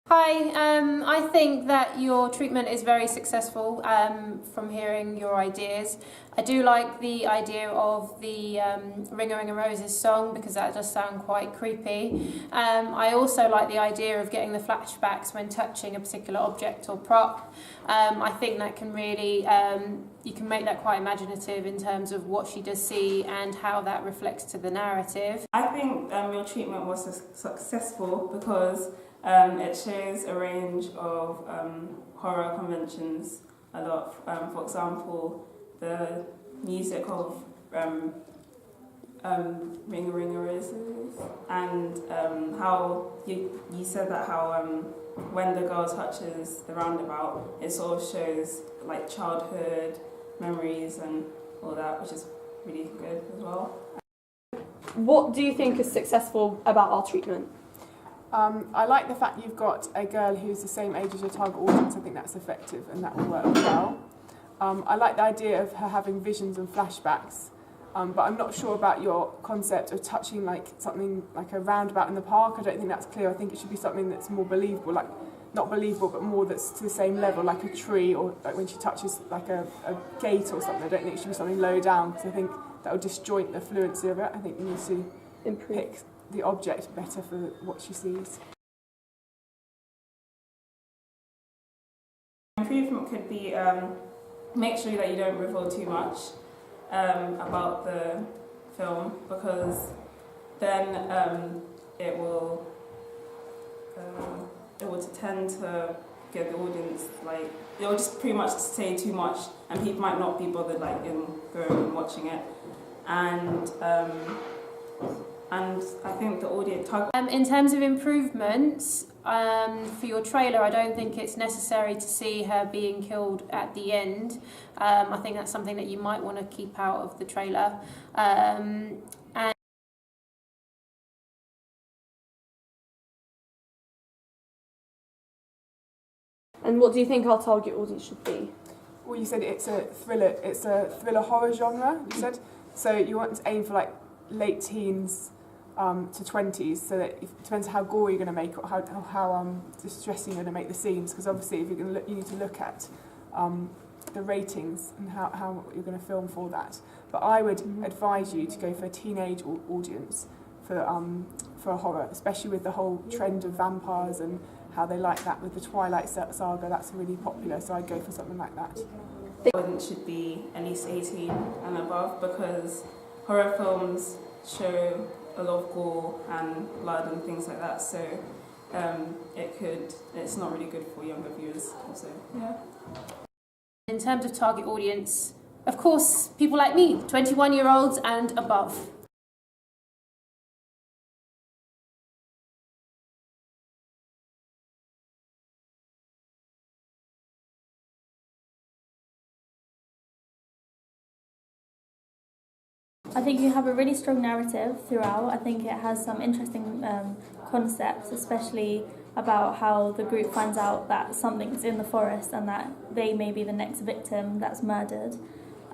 Hi, I think that your treatment is very successful from hearing your ideas. I do like the idea of the Ring a Ring a Roses song because that does sound quite creepy. I also like the idea of getting the flashbacks when touching a particular object or prop. I think that can really, you can make that quite imaginative in terms of what she does see and how that reflects to the narrative. I think your treatment was successful because it shows a range of horror conventions a lot. For example, the music of Ring a Ring a Roses, and how you said that how when the girl touches the roundabout, it sort of shows like childhood memories and all that, which is really good as well. What do you think is successful about our treatment? I like the fact you've got a girl who's the same age as your target audience. I think that's effective and that will work well. I like the idea of her having visions and flashbacks, but I'm not sure about your concept of touching like something like a roundabout in the park. I don't think that's clear. I think it should be something that's more believable, like not believable, but more that's to the same level, like a tree, or like when she touches like a gate or something. I don't think it should be something low down because I think that would disjoint the fluency of it. I think you need to pick the object better for what she sees. Improvement could be make sure that you don't reveal too much about the film, because then it will tend to get the audience, like, it will just pretty much say too much and people might not be bothered like in going and watching it. And I think the audience in terms of improvements, for your trailer, I don't think it's necessary to see her being killed at the end. I think that's something that you might want to keep out of the trailer. And what do you think our target audience should be? Well, you said it's a thriller horror genre, you said. So you want to aim for like late teens to 20s, so that it depends how gory you're going to make it, or how distressing you're going to make the scenes, because obviously if you're going to look, you need to look at the ratings and how you're going to film for that. But I would advise you to go for a teenage audience for a horror, especially with the whole trend of vampires and how they like that with the Twilight saga. That's really popular, so I'd go for something like that. It should be at least 18 and above, because horror films show a lot of gore and blood and things like that, so it's not really good for younger viewers also. Yeah. in terms of target audience, of course, people like me, 21-year-olds and above. I think you have a really strong narrative throughout. I think it has some interesting concepts, especially about how the group finds out that something's in the forest and that they may be the next victim that's murdered.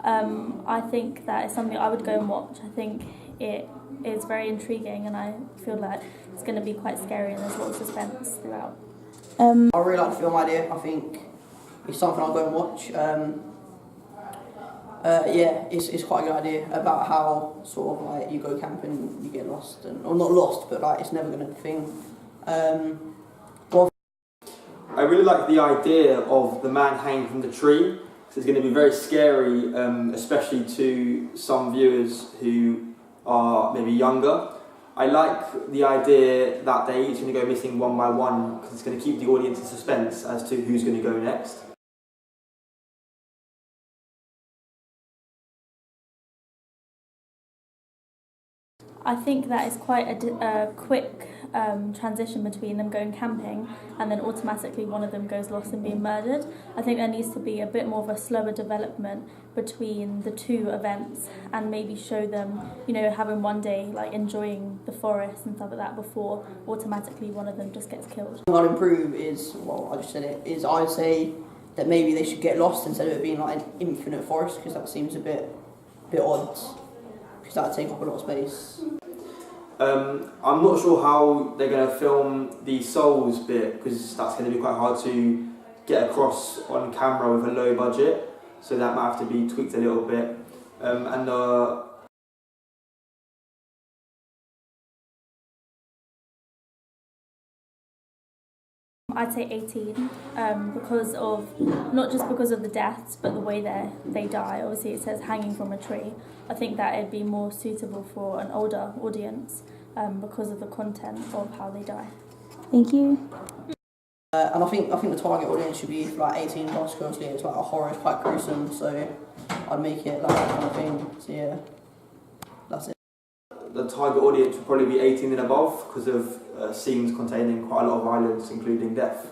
I think that is something I would go and watch. I think it is very intriguing, and I feel like it's going to be quite scary and there's a lot of suspense throughout. I really like the film idea. I think it's something I'll go and watch. Yeah, it's quite a good idea about how sort of like you go camping and you get lost, or not lost, but like it's never going to be a thing. I really like the idea of the man hanging from the tree. So it's going to be very scary, especially to some viewers who are maybe younger. I like the idea that they're each going to go missing one by one, because it's going to keep the audience in suspense as to who's going to go next. I think that is quite a quick transition between them going camping and then automatically one of them goes lost and being murdered. I think there needs to be a bit more of a slower development between the two events, and maybe show them, you know, having one day like enjoying the forest and stuff like that before automatically one of them just gets killed. What I'd improve is, well, I just said it, is I would say that maybe they should get lost instead of it being like an infinite forest, because that seems a bit odd. That would take up a lot of space. I'm not sure how they're going to film the souls bit because that's going to be quite hard to get across on camera with a low budget, so that might have to be tweaked a little bit. And I'd say 18 because of, not just because of the deaths, but the way they die. Obviously it says hanging from a tree. I think that it'd be more suitable for an older audience because of the content of how they die. Thank you. And I think the target audience should be like 18 plus, because it's like a horror, it's quite gruesome, so I'd make it like that kind of thing. So yeah, that's it. the target audience would probably be 18 and above because of scenes containing quite a lot of violence, including death.